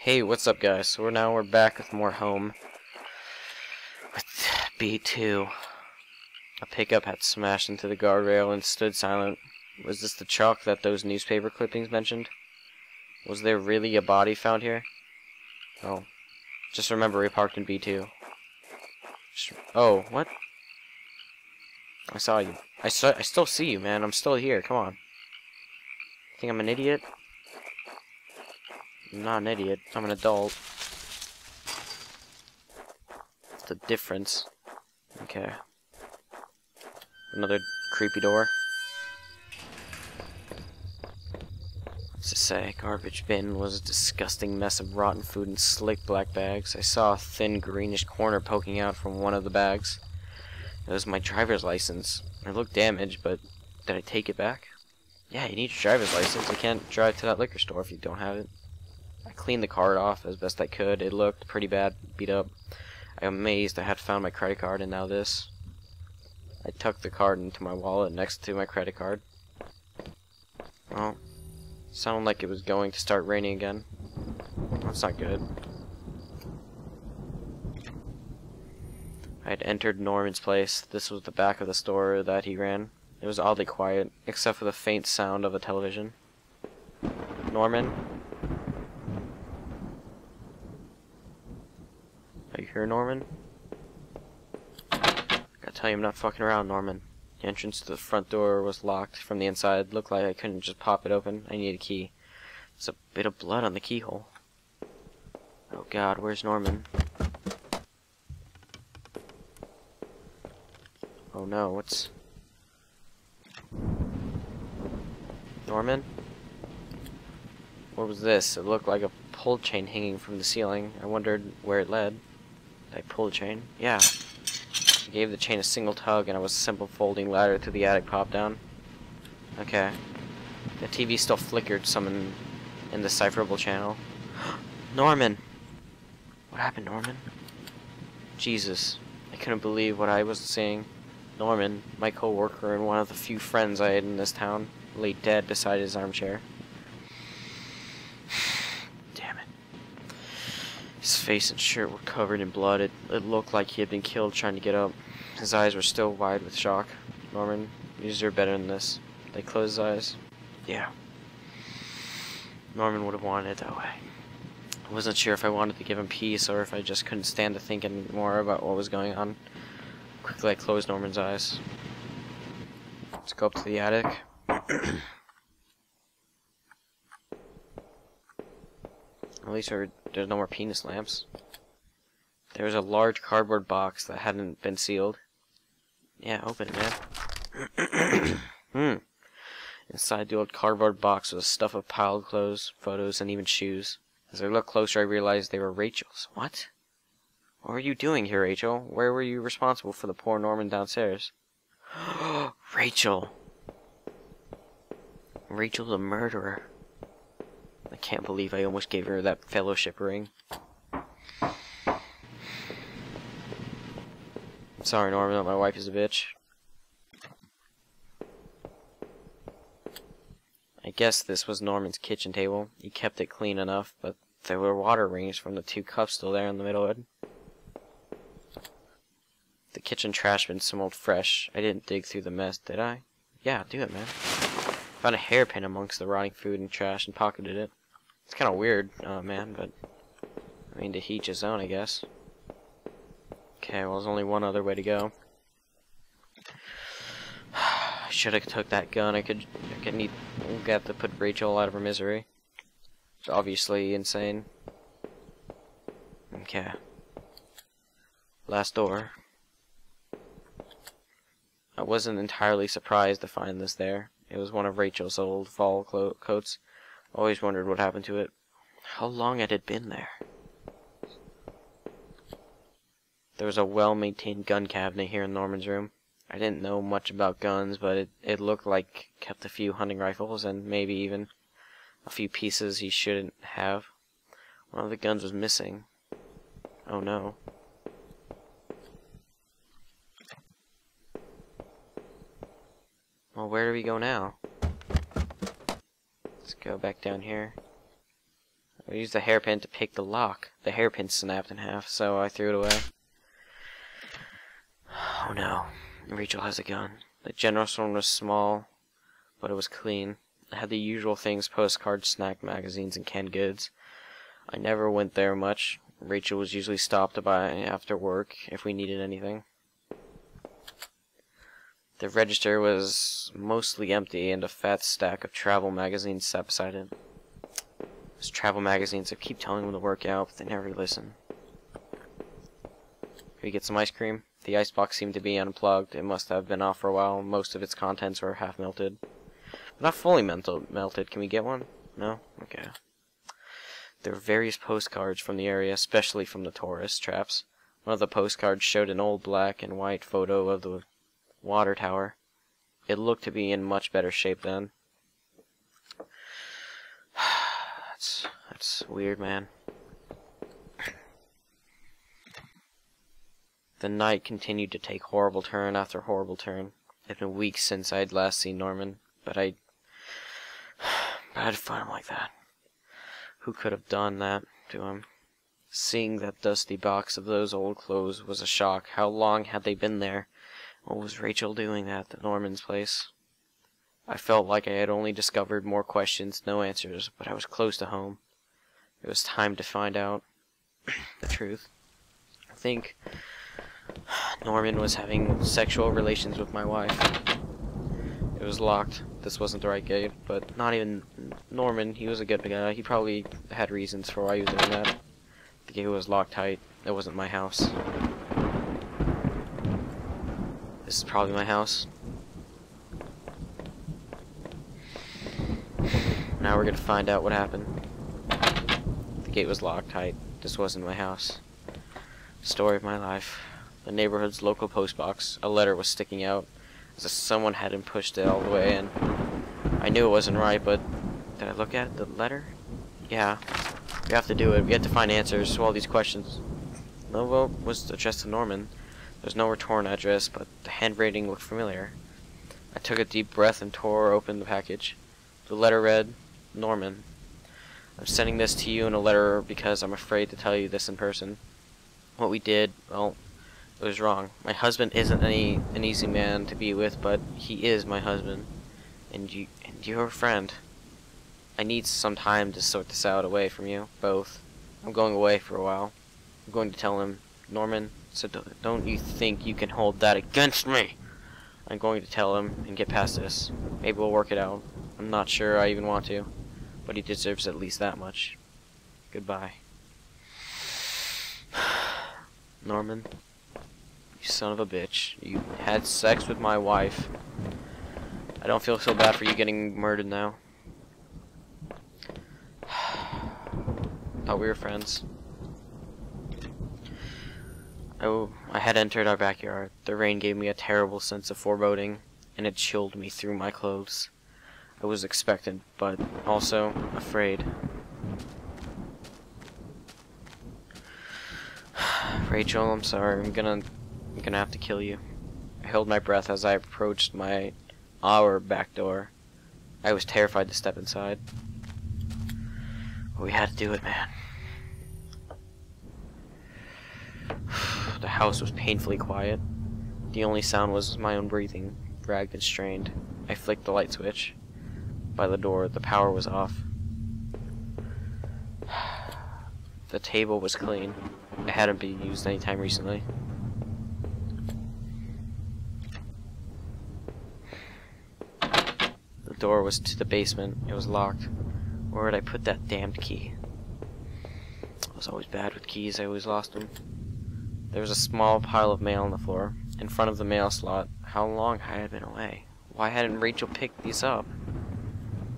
Hey, what's up, guys? So we're back with more Home with B2. A pickup had smashed into the guardrail and stood silent. Was this the chalk that those newspaper clippings mentioned? Was there really a body found here? Oh, just remember we parked in B2. Oh, what? I saw you. I still see you, man. I'm still here. Come on. You think I'm an idiot? I'm not an idiot. I'm an adult. The difference. Okay. Another creepy door. What's it say? Garbage bin was a disgusting mess of rotten food in slick black bags. I saw a thin greenish corner poking out from one of the bags. It was my driver's license. It looked damaged, but did I take it back? Yeah, you need your driver's license. You can't drive to that liquor store if you don't have it. I cleaned the card off as best I could. It looked pretty bad, beat up. I'm amazed I had found my credit card, and now this. I tucked the card into my wallet next to my credit card. Well, sounded like it was going to start raining again. That's not good. I had entered Norman's place. This was the back of the store that he ran. It was oddly quiet, except for the faint sound of a television. Norman? Are you here, Norman? Gotta tell you, I'm not fucking around, Norman. The entrance to the front door was locked from the inside. Looked like I couldn't just pop it open. I need a key. There's a bit of blood on the keyhole. Oh god, where's Norman? Oh no, what's... Norman? What was this? It looked like a pull chain hanging from the ceiling. I wondered where it led. Did I pull the chain? Yeah. I gave the chain a single tug and it was a simple folding ladder to the attic pop down. Okay. The TV still flickered some in the decipherable channel. Norman! What happened, Norman? Jesus. I couldn't believe what I was seeing. Norman, my co-worker and one of the few friends I had in this town, lay dead beside his armchair. Damn it. His face and shirt were covered in blood. It looked like he had been killed trying to get up. His eyes were still wide with shock. Norman, you deserve better than this. Did I close his eyes? Yeah. Norman would have wanted it that way. I wasn't sure if I wanted to give him peace or if I just couldn't stand to think anymore about what was going on. Quickly I closed Norman's eyes. Let's go up to the attic. At least there's no more penis lamps. There was a large cardboard box that hadn't been sealed. Yeah, open it, man. Inside the old cardboard box was stuff of piled clothes, photos, and even shoes. As I looked closer, I realized they were Rachel's. What? What were you doing here, Rachel? Where were you responsible for the poor Norman downstairs? Rachel! Rachel the murderer. I can't believe I almost gave her that fellowship ring. Sorry, Norman, that my wife is a bitch. I guess this was Norman's kitchen table. He kept it clean enough, but there were water rings from the 2 cups still there in the middle of it. The kitchen trash bin smelled fresh. I didn't dig through the mess, did I? Yeah, do it, man. Found a hairpin amongst the rotting food and trash and pocketed it. It's kind of weird, man, but I mean, to each his own, I guess. Okay, well, there's only one other way to go. I should have took that gun. I could get to put Rachel out of her misery. It's obviously insane. Okay. Last door. I wasn't entirely surprised to find this there. It was one of Rachel's old fall coats. Always wondered what happened to it. How long had it been there? There was a well-maintained gun cabinet here in Norman's room. I didn't know much about guns, but it looked like it kept a few hunting rifles and maybe even a few pieces he shouldn't have. One of the guns was missing. Oh no. Well, where do we go now? Let's go back down here. I used the hairpin to pick the lock. The hairpin snapped in half, so I threw it away. Oh no, Rachel has a gun. The general store was small, but it was clean. It had the usual things: postcards, snack magazines, and canned goods. I never went there much. Rachel was usually stopped by after work if we needed anything. The register was mostly empty, and a fat stack of travel magazines sat beside it. Those travel magazines, I keep telling them to work out, but they never listen. Could we get some ice cream? The icebox seemed to be unplugged. It must have been off for a while. Most of its contents were half melted. But not fully melted. Can we get one? No? Okay. There were various postcards from the area, especially from the tourist traps. One of the postcards showed an old black and white photo of the water tower. It looked to be in much better shape then. That's weird, man. The night continued to take horrible turn after horrible turn. It had been weeks since I had last seen Norman, but I'd find him like that. Who could have done that to him? Seeing that dusty box of those old clothes was a shock. How long had they been there? What was Rachel doing at Norman's place? I felt like I had only discovered more questions, no answers, but I was close to home. It was time to find out the truth. I think Norman was having sexual relations with my wife. It was locked. This wasn't the right gate, but not even Norman. He was a good guy. He probably had reasons for why he was doing that. The gate was locked tight. It wasn't my house. This is probably my house. Now we're gonna find out what happened. The gate was locked tight. This wasn't my house. Story of my life. The neighborhood's local post box. A letter was sticking out, as if someone hadn't pushed it all the way in. I knew it wasn't right, but did I look at it? The letter? Yeah. We have to do it. We have to find answers to all these questions. The vote was addressed to Norman. There's no return address, but the handwriting looked familiar. I took a deep breath and tore open the package. The letter read, Norman, I'm sending this to you in a letter because I'm afraid to tell you this in person. What we did, well, it was wrong. My husband isn't an easy man to be with, but he is my husband. And you're a friend. I need some time to sort this out away from you, both. I'm going away for a while. I'm going to tell him, Norman, so don't you think you can hold that against me? I'm going to tell him and get past this. Maybe we'll work it out. I'm not sure I even want to, but he deserves at least that much. Goodbye. Norman, you son of a bitch. You had sex with my wife. I don't feel so bad for you getting murdered now. Thought we were friends. Oh, I had entered our backyard. The rain gave me a terrible sense of foreboding, and it chilled me through my clothes. I was expectant, but also afraid. Rachel, I'm sorry. I'm gonna have to kill you. I held my breath as I approached our back door. I was terrified to step inside. But we had to do it, man. The house was painfully quiet. The only sound was my own breathing, dragged and strained. I flicked the light switch. By the door, the power was off. The table was clean. It hadn't been used any time recently. The door was to the basement. It was locked. Where did I put that damned key? I was always bad with keys. I always lost them. There was a small pile of mail on the floor. In front of the mail slot. How long had I been away? Why hadn't Rachel picked these up?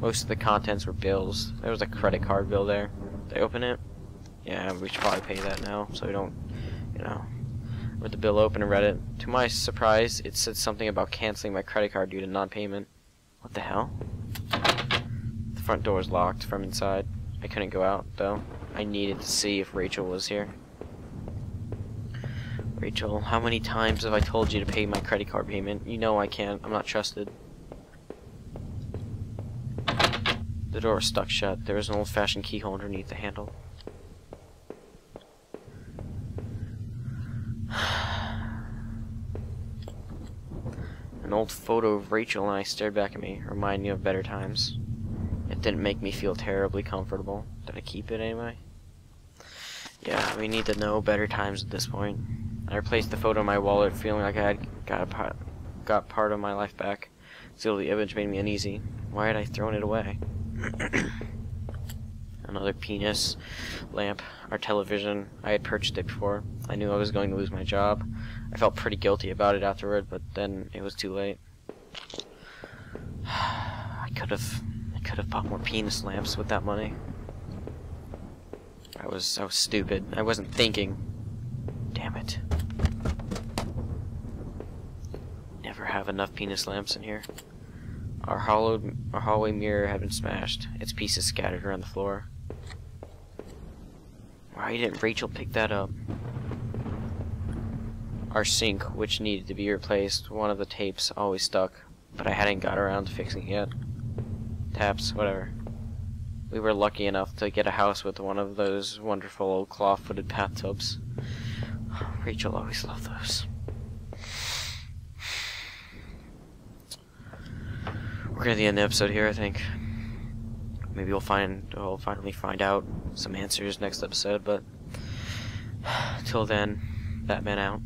Most of the contents were bills. There was a credit card bill there. Did I open it? Yeah, we should probably pay that now, so we don't, Read the bill open and read it. To my surprise, it said something about canceling my credit card due to non-payment. What the hell? The front door was locked from inside. I couldn't go out, though. I needed to see if Rachel was here. Rachel, how many times have I told you to pay my credit card payment? You know I can't. I'm not trusted. The door was stuck shut. There was an old-fashioned keyhole underneath the handle. An old photo of Rachel and I stared back at me, reminding me of better times. It didn't make me feel terribly comfortable. Did I keep it anyway? Yeah, we need to know better times at this point. I replaced the photo in my wallet, feeling like I had got part of my life back. Still, the image made me uneasy. Why had I thrown it away? Another penis lamp. Our television. I had purchased it before. I knew I was going to lose my job. I felt pretty guilty about it afterward, but then it was too late. I could have bought more penis lamps with that money. I was stupid. I wasn't thinking. Damn it. Never have enough penis lamps in here. Our hallway mirror had been smashed. Its pieces scattered around the floor. Why didn't Rachel pick that up? Our sink, which needed to be replaced, one of the tapes always stuck, but I hadn't got around to fixing it yet. Taps, whatever. We were lucky enough to get a house with one of those wonderful old claw-footed bathtubs. Rachel always loved those. We're gonna end the episode here, I think. Maybe we'll finally find out some answers next episode, but till then, Batman out.